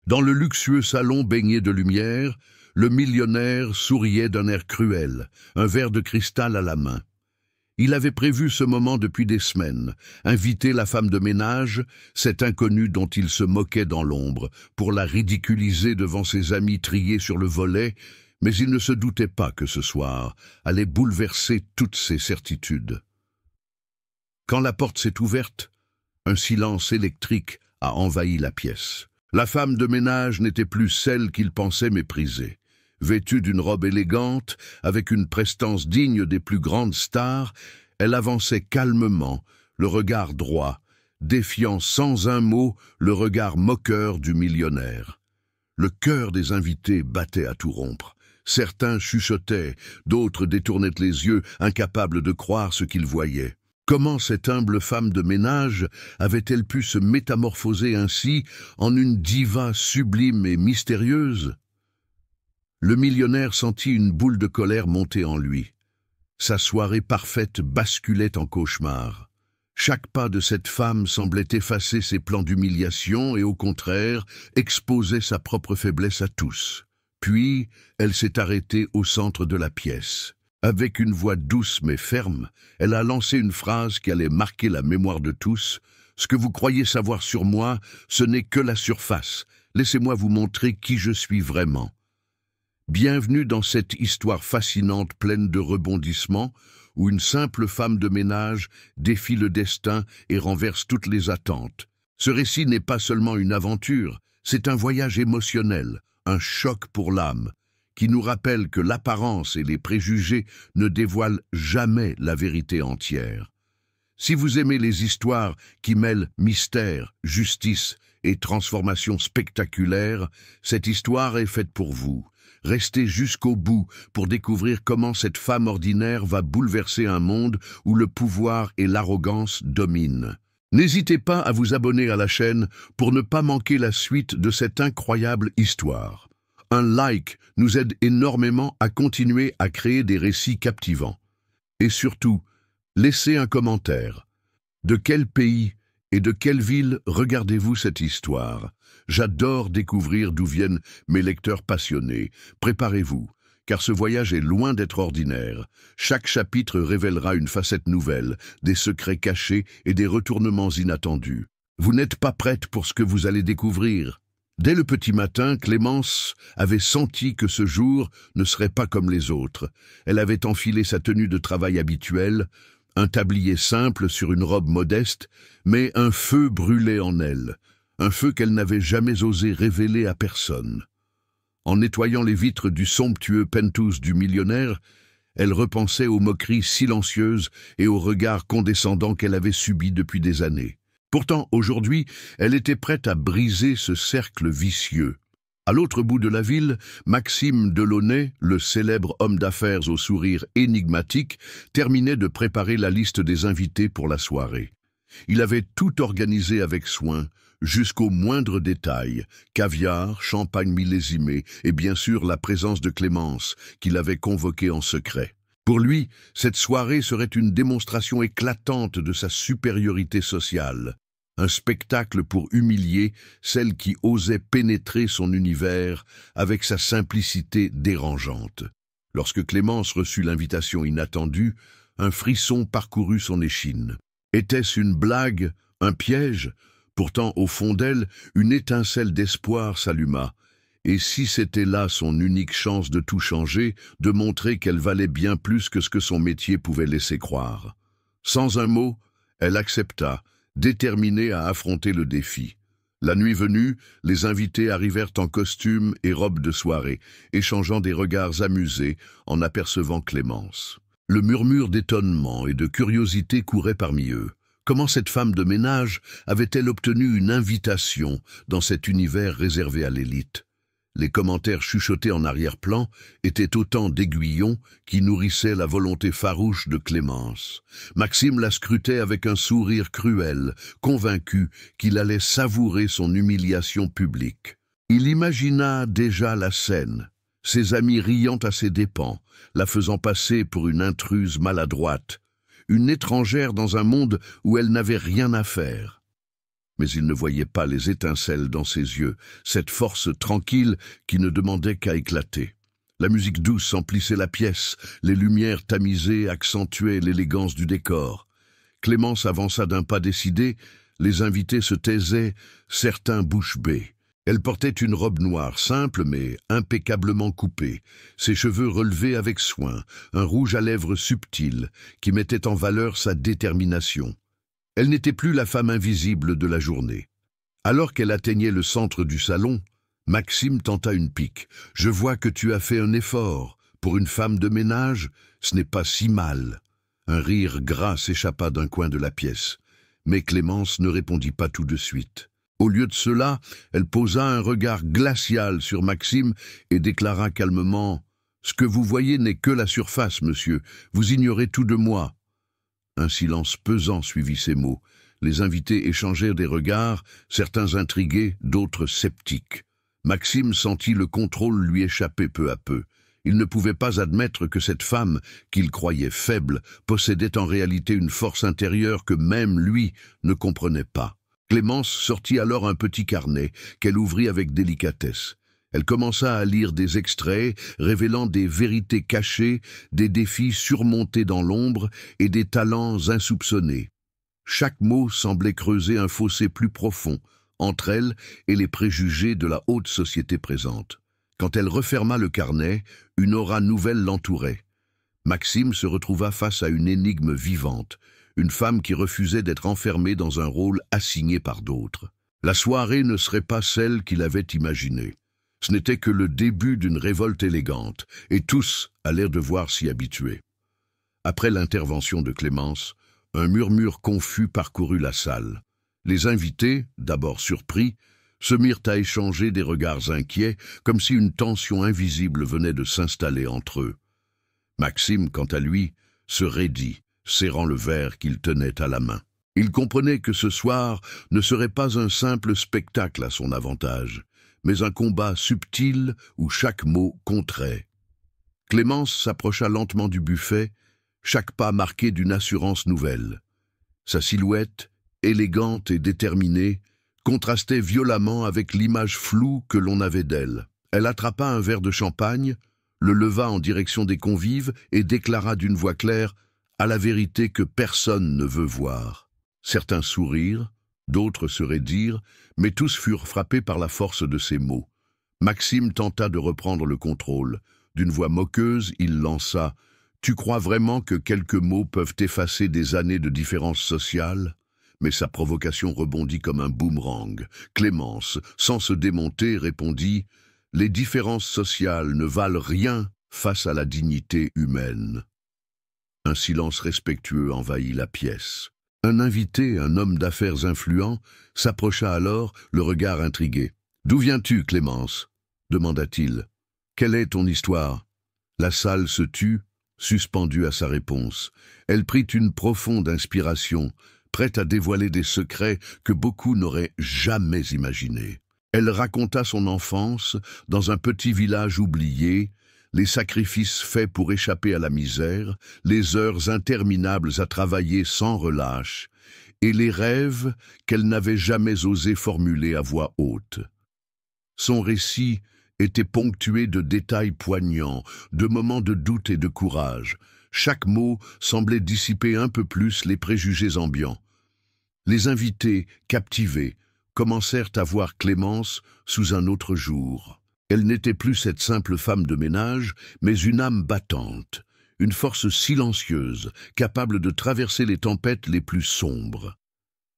Dans le luxueux salon baigné de lumière, le millionnaire souriait d'un air cruel, un verre de cristal à la main. Il avait prévu ce moment depuis des semaines, inviter la femme de ménage, cette inconnue dont il se moquait dans l'ombre, pour la ridiculiser devant ses amis triés sur le volet, mais il ne se doutait pas que ce soir allait bouleverser toutes ses certitudes. Quand la porte s'est ouverte, un silence électrique a envahi la pièce. La femme de ménage n'était plus celle qu'il pensait mépriser. Vêtue d'une robe élégante, avec une prestance digne des plus grandes stars, elle avançait calmement, le regard droit, défiant sans un mot le regard moqueur du millionnaire. Le cœur des invités battait à tout rompre. Certains chuchotaient, d'autres détournaient les yeux, incapables de croire ce qu'ils voyaient. Comment cette humble femme de ménage avait-elle pu se métamorphoser ainsi en une diva sublime et mystérieuse ? Le millionnaire sentit une boule de colère monter en lui. Sa soirée parfaite basculait en cauchemar. Chaque pas de cette femme semblait effacer ses plans d'humiliation et au contraire, exposait sa propre faiblesse à tous. Puis, elle s'est arrêtée au centre de la pièce. Avec une voix douce mais ferme, elle a lancé une phrase qui allait marquer la mémoire de tous. « Ce que vous croyez savoir sur moi, ce n'est que la surface. Laissez-moi vous montrer qui je suis vraiment. » Bienvenue dans cette histoire fascinante pleine de rebondissements, où une simple femme de ménage défie le destin et renverse toutes les attentes. Ce récit n'est pas seulement une aventure, c'est un voyage émotionnel, un choc pour l'âme, qui nous rappelle que l'apparence et les préjugés ne dévoilent jamais la vérité entière. Si vous aimez les histoires qui mêlent mystère, justice et transformation spectaculaire, cette histoire est faite pour vous. Restez jusqu'au bout pour découvrir comment cette femme ordinaire va bouleverser un monde où le pouvoir et l'arrogance dominent. N'hésitez pas à vous abonner à la chaîne pour ne pas manquer la suite de cette incroyable histoire. Un like nous aide énormément à continuer à créer des récits captivants. Et surtout, laissez un commentaire. De quel pays et de quelle ville regardez-vous cette histoire ? J'adore découvrir d'où viennent mes lecteurs passionnés. Préparez-vous, car ce voyage est loin d'être ordinaire. Chaque chapitre révélera une facette nouvelle, des secrets cachés et des retournements inattendus. Vous n'êtes pas prête pour ce que vous allez découvrir. Dès le petit matin, Clémence avait senti que ce jour ne serait pas comme les autres. Elle avait enfilé sa tenue de travail habituelle, un tablier simple sur une robe modeste, mais un feu brûlait en elle. Un feu qu'elle n'avait jamais osé révéler à personne. En nettoyant les vitres du somptueux penthouse du millionnaire, elle repensait aux moqueries silencieuses et aux regards condescendants qu'elle avait subis depuis des années. Pourtant, aujourd'hui, elle était prête à briser ce cercle vicieux. À l'autre bout de la ville, Maxime Delaunay, le célèbre homme d'affaires au sourire énigmatique, terminait de préparer la liste des invités pour la soirée. Il avait tout organisé avec soin, jusqu'au moindre détail, caviar, champagne millésimé et bien sûr la présence de Clémence, qu'il avait convoquée en secret. Pour lui, cette soirée serait une démonstration éclatante de sa supériorité sociale, un spectacle pour humilier celle qui osait pénétrer son univers avec sa simplicité dérangeante. Lorsque Clémence reçut l'invitation inattendue, un frisson parcourut son échine. Était-ce une blague, un piège ? Pourtant, au fond d'elle, une étincelle d'espoir s'alluma. Et si c'était là son unique chance de tout changer, de montrer qu'elle valait bien plus que ce que son métier pouvait laisser croire. Sans un mot, elle accepta, déterminée à affronter le défi. La nuit venue, les invités arrivèrent en costume et robe de soirée, échangeant des regards amusés en apercevant Clémence. Le murmure d'étonnement et de curiosité courait parmi eux. Comment cette femme de ménage avait-elle obtenu une invitation dans cet univers réservé à l'élite ? Les commentaires chuchotés en arrière-plan étaient autant d'aiguillons qui nourrissaient la volonté farouche de Clémence. Maxime la scrutait avec un sourire cruel, convaincu qu'il allait savourer son humiliation publique. Il imagina déjà la scène, ses amis riant à ses dépens, la faisant passer pour une intruse maladroite, une étrangère dans un monde où elle n'avait rien à faire. Mais il ne voyait pas les étincelles dans ses yeux, cette force tranquille qui ne demandait qu'à éclater. La musique douce emplissait la pièce, les lumières tamisées accentuaient l'élégance du décor. Clémence avança d'un pas décidé, les invités se taisaient, certains bouche bée. Elle portait une robe noire, simple mais impeccablement coupée, ses cheveux relevés avec soin, un rouge à lèvres subtil qui mettait en valeur sa détermination. Elle n'était plus la femme invisible de la journée. Alors qu'elle atteignait le centre du salon, Maxime tenta une pique. « Je vois que tu as fait un effort. Pour une femme de ménage, ce n'est pas si mal. » Un rire gras s'échappa d'un coin de la pièce. Mais Clémence ne répondit pas tout de suite. Au lieu de cela, elle posa un regard glacial sur Maxime et déclara calmement « Ce que vous voyez n'est que la surface, monsieur. Vous ignorez tout de moi. » Un silence pesant suivit ces mots. Les invités échangèrent des regards, certains intrigués, d'autres sceptiques. Maxime sentit le contrôle lui échapper peu à peu. Il ne pouvait pas admettre que cette femme, qu'il croyait faible, possédait en réalité une force intérieure que même lui ne comprenait pas. Clémence sortit alors un petit carnet qu'elle ouvrit avec délicatesse. Elle commença à lire des extraits révélant des vérités cachées, des défis surmontés dans l'ombre et des talents insoupçonnés. Chaque mot semblait creuser un fossé plus profond entre elle et les préjugés de la haute société présente. Quand elle referma le carnet, une aura nouvelle l'entourait. Maxime se retrouva face à une énigme vivante, une femme qui refusait d'être enfermée dans un rôle assigné par d'autres. La soirée ne serait pas celle qu'il avait imaginée. Ce n'était que le début d'une révolte élégante, et tous allèrent devoir s'y habituer. Après l'intervention de Clémence, un murmure confus parcourut la salle. Les invités, d'abord surpris, se mirent à échanger des regards inquiets, comme si une tension invisible venait de s'installer entre eux. Maxime, quant à lui, se raidit, serrant le verre qu'il tenait à la main. Il comprenait que ce soir ne serait pas un simple spectacle à son avantage, mais un combat subtil où chaque mot compterait. Clémence s'approcha lentement du buffet, chaque pas marqué d'une assurance nouvelle. Sa silhouette, élégante et déterminée, contrastait violemment avec l'image floue que l'on avait d'elle. Elle attrapa un verre de champagne, le leva en direction des convives et déclara d'une voix claire « À la vérité que personne ne veut voir ». Certains sourirent, d'autres se raidirent, mais tous furent frappés par la force de ces mots. Maxime tenta de reprendre le contrôle. D'une voix moqueuse, il lança « Tu crois vraiment que quelques mots peuvent effacer des années de différence sociale ?» Mais sa provocation rebondit comme un boomerang. Clémence, sans se démonter, répondit « Les différences sociales ne valent rien face à la dignité humaine. » Un silence respectueux envahit la pièce. Un invité, un homme d'affaires influent, s'approcha alors, le regard intrigué. « D'où viens-tu, Clémence ?» demanda-t-il. « Quelle est ton histoire ?» La salle se tut, suspendue à sa réponse. Elle prit une profonde inspiration, prête à dévoiler des secrets que beaucoup n'auraient jamais imaginés. Elle raconta son enfance dans un petit village oublié, les sacrifices faits pour échapper à la misère, les heures interminables à travailler sans relâche, et les rêves qu'elle n'avait jamais osé formuler à voix haute. Son récit était ponctué de détails poignants, de moments de doute et de courage. Chaque mot semblait dissiper un peu plus les préjugés ambiants. Les invités, captivés, commencèrent à voir Clémence sous un autre jour. Elle n'était plus cette simple femme de ménage, mais une âme battante, une force silencieuse, capable de traverser les tempêtes les plus sombres.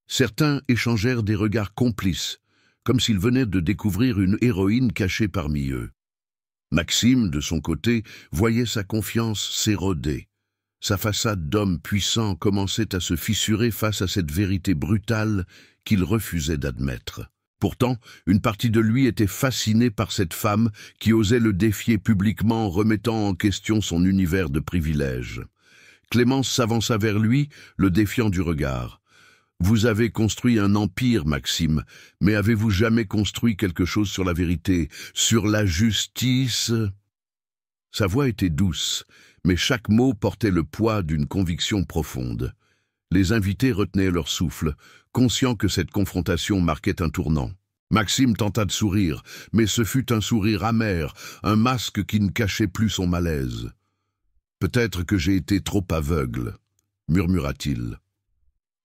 Certains échangèrent des regards complices, comme s'ils venaient de découvrir une héroïne cachée parmi eux. Maxime, de son côté, voyait sa confiance s'éroder. Sa façade d'homme puissant commençait à se fissurer face à cette vérité brutale qu'il refusait d'admettre. Pourtant, une partie de lui était fascinée par cette femme qui osait le défier publiquement en remettant en question son univers de privilèges. Clémence s'avança vers lui, le défiant du regard. « Vous avez construit un empire, Maxime, mais avez-vous jamais construit quelque chose sur la vérité, sur la justice ?» Sa voix était douce, mais chaque mot portait le poids d'une conviction profonde. Les invités retenaient leur souffle, conscients que cette confrontation marquait un tournant. Maxime tenta de sourire, mais ce fut un sourire amer, un masque qui ne cachait plus son malaise. « Peut-être que j'ai été trop aveugle », murmura-t-il.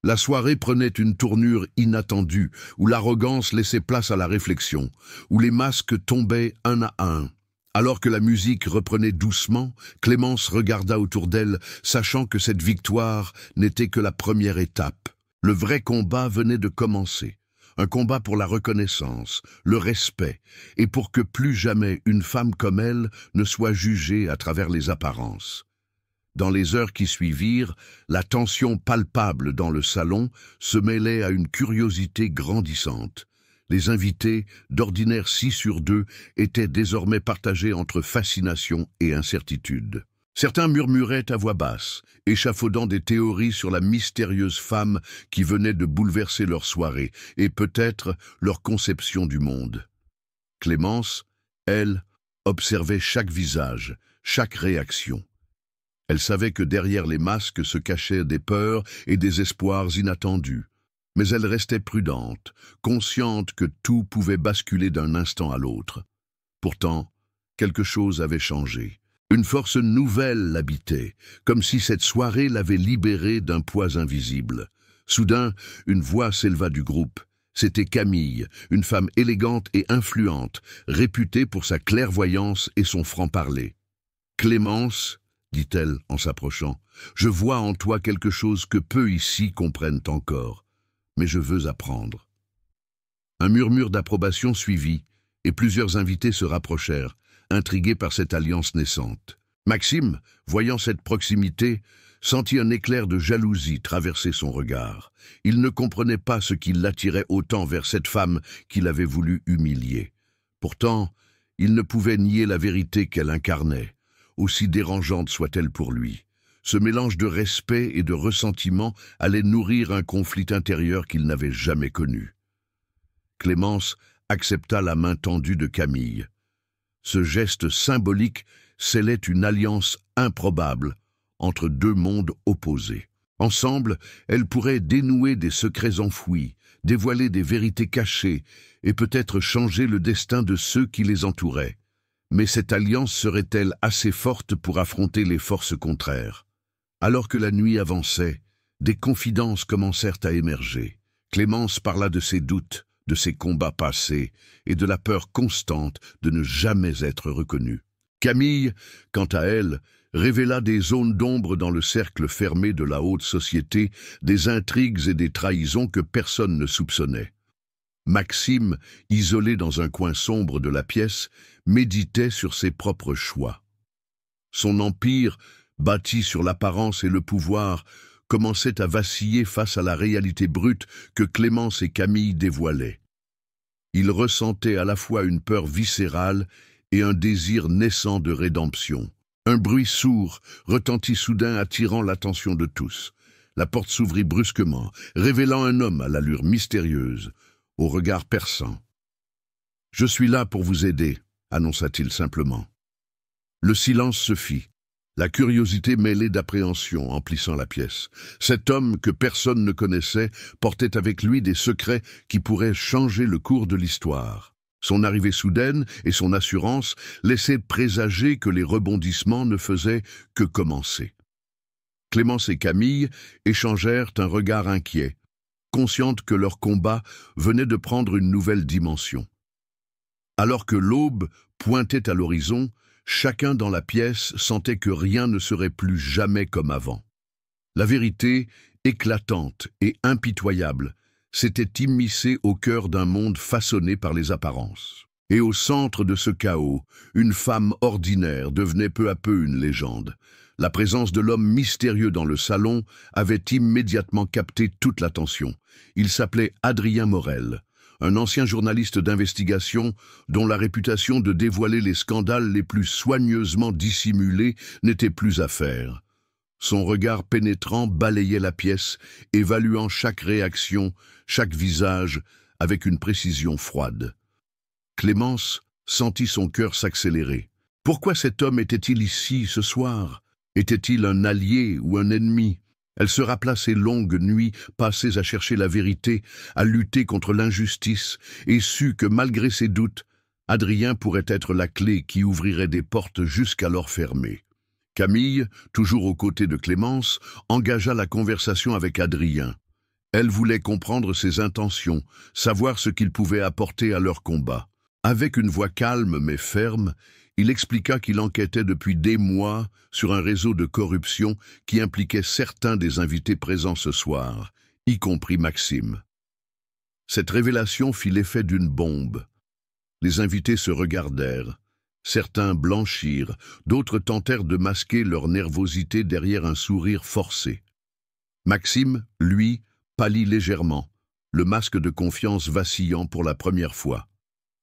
La soirée prenait une tournure inattendue, où l'arrogance laissait place à la réflexion, où les masques tombaient un à un. Alors que la musique reprenait doucement, Clémence regarda autour d'elle, sachant que cette victoire n'était que la première étape. Le vrai combat venait de commencer. Un combat pour la reconnaissance, le respect, et pour que plus jamais une femme comme elle ne soit jugée à travers les apparences. Dans les heures qui suivirent, la tension palpable dans le salon se mêlait à une curiosité grandissante. Les invités, d'ordinaire 6 sur 2, étaient désormais partagés entre fascination et incertitude. Certains murmuraient à voix basse, échafaudant des théories sur la mystérieuse femme qui venait de bouleverser leur soirée et peut-être leur conception du monde. Clémence, elle, observait chaque visage, chaque réaction. Elle savait que derrière les masques se cachaient des peurs et des espoirs inattendus. Mais elle restait prudente, consciente que tout pouvait basculer d'un instant à l'autre. Pourtant, quelque chose avait changé. Une force nouvelle l'habitait, comme si cette soirée l'avait libérée d'un poids invisible. Soudain, une voix s'éleva du groupe. C'était Camille, une femme élégante et influente, réputée pour sa clairvoyance et son franc-parler. « Clémence », dit-elle en s'approchant, « je vois en toi quelque chose que peu ici comprennent encore, mais je veux apprendre. » Un murmure d'approbation suivit, et plusieurs invités se rapprochèrent, intrigués par cette alliance naissante. Maxime, voyant cette proximité, sentit un éclair de jalousie traverser son regard. Il ne comprenait pas ce qui l'attirait autant vers cette femme qu'il avait voulu humilier. Pourtant, il ne pouvait nier la vérité qu'elle incarnait, aussi dérangeante soit-elle pour lui. Ce mélange de respect et de ressentiment allait nourrir un conflit intérieur qu'il n'avait jamais connu. Clémence accepta la main tendue de Camille. Ce geste symbolique scellait une alliance improbable entre deux mondes opposés. Ensemble, elles pourraient dénouer des secrets enfouis, dévoiler des vérités cachées et peut-être changer le destin de ceux qui les entouraient. Mais cette alliance serait-elle assez forte pour affronter les forces contraires? Alors que la nuit avançait, des confidences commencèrent à émerger. Clémence parla de ses doutes, de ses combats passés et de la peur constante de ne jamais être reconnue. Camille, quant à elle, révéla des zones d'ombre dans le cercle fermé de la haute société, des intrigues et des trahisons que personne ne soupçonnait. Maxime, isolé dans un coin sombre de la pièce, méditait sur ses propres choix. Son empire, bâti sur l'apparence et le pouvoir, commençait à vaciller face à la réalité brute que Clémence et Camille dévoilaient. Il ressentait à la fois une peur viscérale et un désir naissant de rédemption. Un bruit sourd retentit soudain, attirant l'attention de tous. La porte s'ouvrit brusquement, révélant un homme à l'allure mystérieuse, au regard perçant. « Je suis là pour vous aider », annonça-t-il simplement. Le silence se fit. La curiosité mêlée d'appréhension emplissant la pièce. Cet homme que personne ne connaissait portait avec lui des secrets qui pourraient changer le cours de l'histoire. Son arrivée soudaine et son assurance laissaient présager que les rebondissements ne faisaient que commencer. Clémence et Camille échangèrent un regard inquiet, conscientes que leur combat venait de prendre une nouvelle dimension. Alors que l'aube pointait à l'horizon, chacun dans la pièce sentait que rien ne serait plus jamais comme avant. La vérité, éclatante et impitoyable, s'était immiscée au cœur d'un monde façonné par les apparences. Et au centre de ce chaos, une femme ordinaire devenait peu à peu une légende. La présence de l'homme mystérieux dans le salon avait immédiatement capté toute l'attention. Il s'appelait Adrien Morel, un ancien journaliste d'investigation dont la réputation de dévoiler les scandales les plus soigneusement dissimulés n'était plus à faire. Son regard pénétrant balayait la pièce, évaluant chaque réaction, chaque visage, avec une précision froide. Clémence sentit son cœur s'accélérer. Pourquoi cet homme était-il ici ce soir? Était-il un allié ou un ennemi? Elle se rappela ces longues nuits passées à chercher la vérité, à lutter contre l'injustice, et sut que malgré ses doutes, Adrien pourrait être la clé qui ouvrirait des portes jusqu'alors fermées. Camille, toujours aux côtés de Clémence, engagea la conversation avec Adrien. Elle voulait comprendre ses intentions, savoir ce qu'il pouvait apporter à leur combat. Avec une voix calme mais ferme, il expliqua qu'il enquêtait depuis des mois sur un réseau de corruption qui impliquait certains des invités présents ce soir, y compris Maxime. Cette révélation fit l'effet d'une bombe. Les invités se regardèrent. Certains blanchirent, d'autres tentèrent de masquer leur nervosité derrière un sourire forcé. Maxime, lui, pâlit légèrement, le masque de confiance vacillant pour la première fois.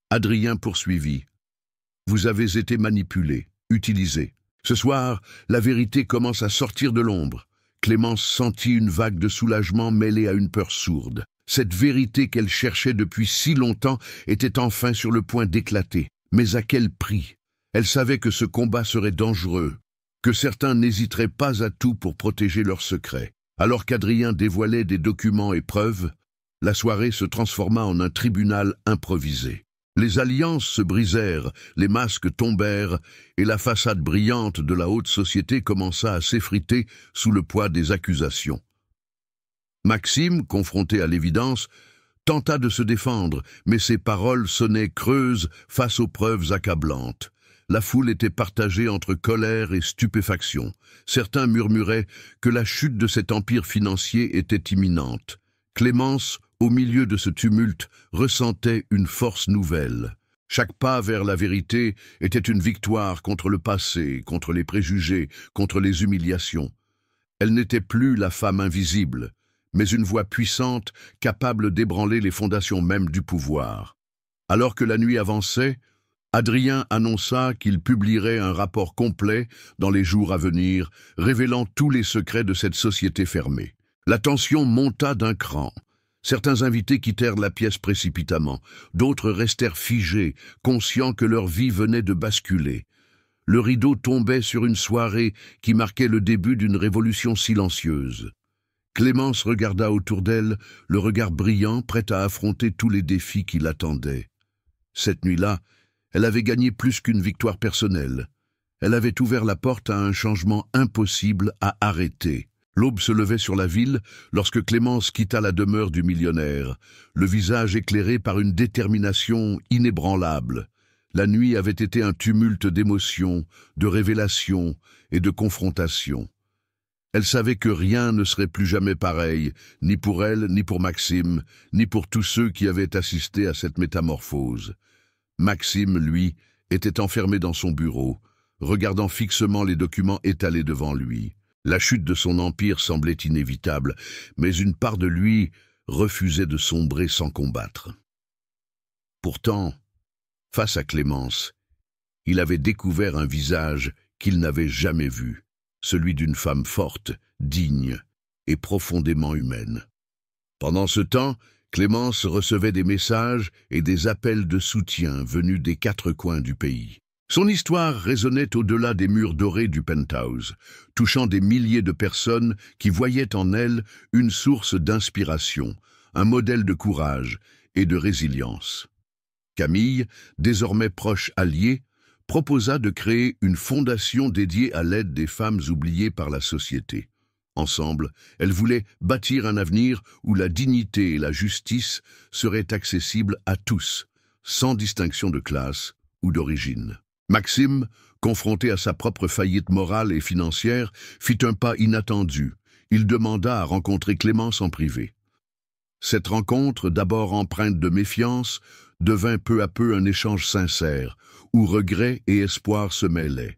Adrien poursuivit. « Vous avez été manipulé, utilisé. Ce soir, la vérité commence à sortir de l'ombre. » Clémence sentit une vague de soulagement mêlée à une peur sourde. Cette vérité qu'elle cherchait depuis si longtemps était enfin sur le point d'éclater. Mais à quel prix? Elle savait que ce combat serait dangereux, que certains n'hésiteraient pas à tout pour protéger leurs secrets. Alors qu'Adrien dévoilait des documents et preuves, la soirée se transforma en un tribunal improvisé. Les alliances se brisèrent, les masques tombèrent, et la façade brillante de la haute société commença à s'effriter sous le poids des accusations. Maxime, confronté à l'évidence, tenta de se défendre, mais ses paroles sonnaient creuses face aux preuves accablantes. La foule était partagée entre colère et stupéfaction. Certains murmuraient que la chute de cet empire financier était imminente. Clémence, au milieu de ce tumulte, ressentait une force nouvelle. Chaque pas vers la vérité était une victoire contre le passé, contre les préjugés, contre les humiliations. Elle n'était plus la femme invisible, mais une voix puissante, capable d'ébranler les fondations mêmes du pouvoir. Alors que la nuit avançait, Adrien annonça qu'il publierait un rapport complet dans les jours à venir, révélant tous les secrets de cette société fermée. La tension monta d'un cran. Certains invités quittèrent la pièce précipitamment, d'autres restèrent figés, conscients que leur vie venait de basculer. Le rideau tombait sur une soirée qui marquait le début d'une révolution silencieuse. Clémence regarda autour d'elle, le regard brillant, prête à affronter tous les défis qui l'attendaient. Cette nuit-là, elle avait gagné plus qu'une victoire personnelle. Elle avait ouvert la porte à un changement impossible à arrêter. L'aube se levait sur la ville lorsque Clémence quitta la demeure du millionnaire, le visage éclairé par une détermination inébranlable. La nuit avait été un tumulte d'émotions, de révélations et de confrontations. Elle savait que rien ne serait plus jamais pareil, ni pour elle, ni pour Maxime, ni pour tous ceux qui avaient assisté à cette métamorphose. Maxime, lui, était enfermé dans son bureau, regardant fixement les documents étalés devant lui. La chute de son empire semblait inévitable, mais une part de lui refusait de sombrer sans combattre. Pourtant, face à Clémence, il avait découvert un visage qu'il n'avait jamais vu, celui d'une femme forte, digne et profondément humaine. Pendant ce temps, Clémence recevait des messages et des appels de soutien venus des quatre coins du pays. Son histoire résonnait au-delà des murs dorés du penthouse, touchant des milliers de personnes qui voyaient en elle une source d'inspiration, un modèle de courage et de résilience. Camille, désormais proche alliée, proposa de créer une fondation dédiée à l'aide des femmes oubliées par la société. Ensemble, elles voulaient bâtir un avenir où la dignité et la justice seraient accessibles à tous, sans distinction de classe ou d'origine. Maxime, confronté à sa propre faillite morale et financière, fit un pas inattendu. Il demanda à rencontrer Clémence en privé. Cette rencontre, d'abord empreinte de méfiance, devint peu à peu un échange sincère, où regret et espoir se mêlaient.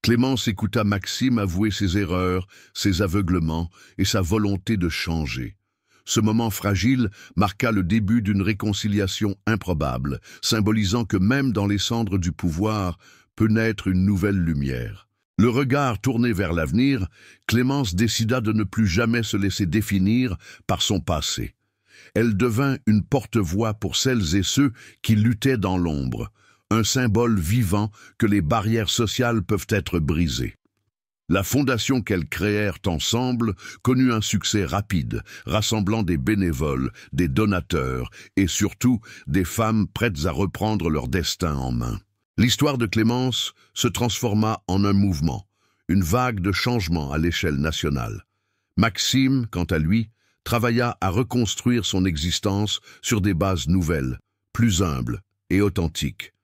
Clémence écouta Maxime avouer ses erreurs, ses aveuglements et sa volonté de changer. Ce moment fragile marqua le début d'une réconciliation improbable, symbolisant que même dans les cendres du pouvoir peut naître une nouvelle lumière. Le regard tourné vers l'avenir, Clémence décida de ne plus jamais se laisser définir par son passé. Elle devint une porte-voix pour celles et ceux qui luttaient dans l'ombre, un symbole vivant que les barrières sociales peuvent être brisées. La fondation qu'elles créèrent ensemble connut un succès rapide, rassemblant des bénévoles, des donateurs et surtout des femmes prêtes à reprendre leur destin en main. L'histoire de Clémence se transforma en un mouvement, une vague de changement à l'échelle nationale. Maxime, quant à lui, travailla à reconstruire son existence sur des bases nouvelles, plus humbles et authentiques.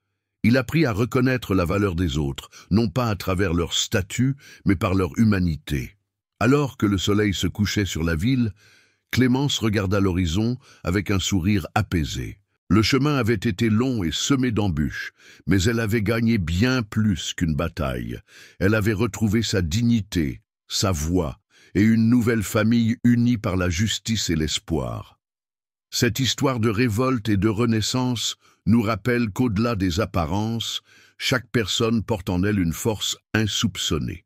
Il apprit à reconnaître la valeur des autres, non pas à travers leur statut, mais par leur humanité. Alors que le soleil se couchait sur la ville, Clémence regarda l'horizon avec un sourire apaisé. Le chemin avait été long et semé d'embûches, mais elle avait gagné bien plus qu'une bataille. Elle avait retrouvé sa dignité, sa voix, et une nouvelle famille unie par la justice et l'espoir. Cette histoire de révolte et de renaissance nous rappelle qu'au-delà des apparences, chaque personne porte en elle une force insoupçonnée.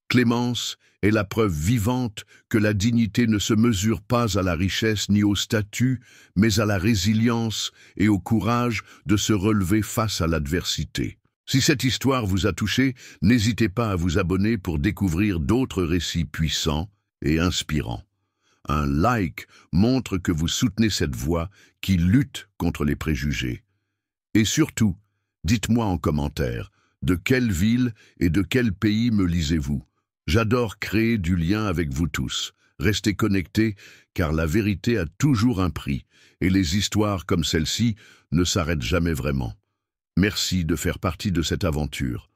Clémence est la preuve vivante que la dignité ne se mesure pas à la richesse ni au statut, mais à la résilience et au courage de se relever face à l'adversité. Si cette histoire vous a touché, n'hésitez pas à vous abonner pour découvrir d'autres récits puissants et inspirants. Un like montre que vous soutenez cette voix qui lutte contre les préjugés. Et surtout, dites-moi en commentaire, de quelle ville et de quel pays me lisez-vous? J'adore créer du lien avec vous tous. Restez connectés, car la vérité a toujours un prix, et les histoires comme celle-ci ne s'arrêtent jamais vraiment. Merci de faire partie de cette aventure.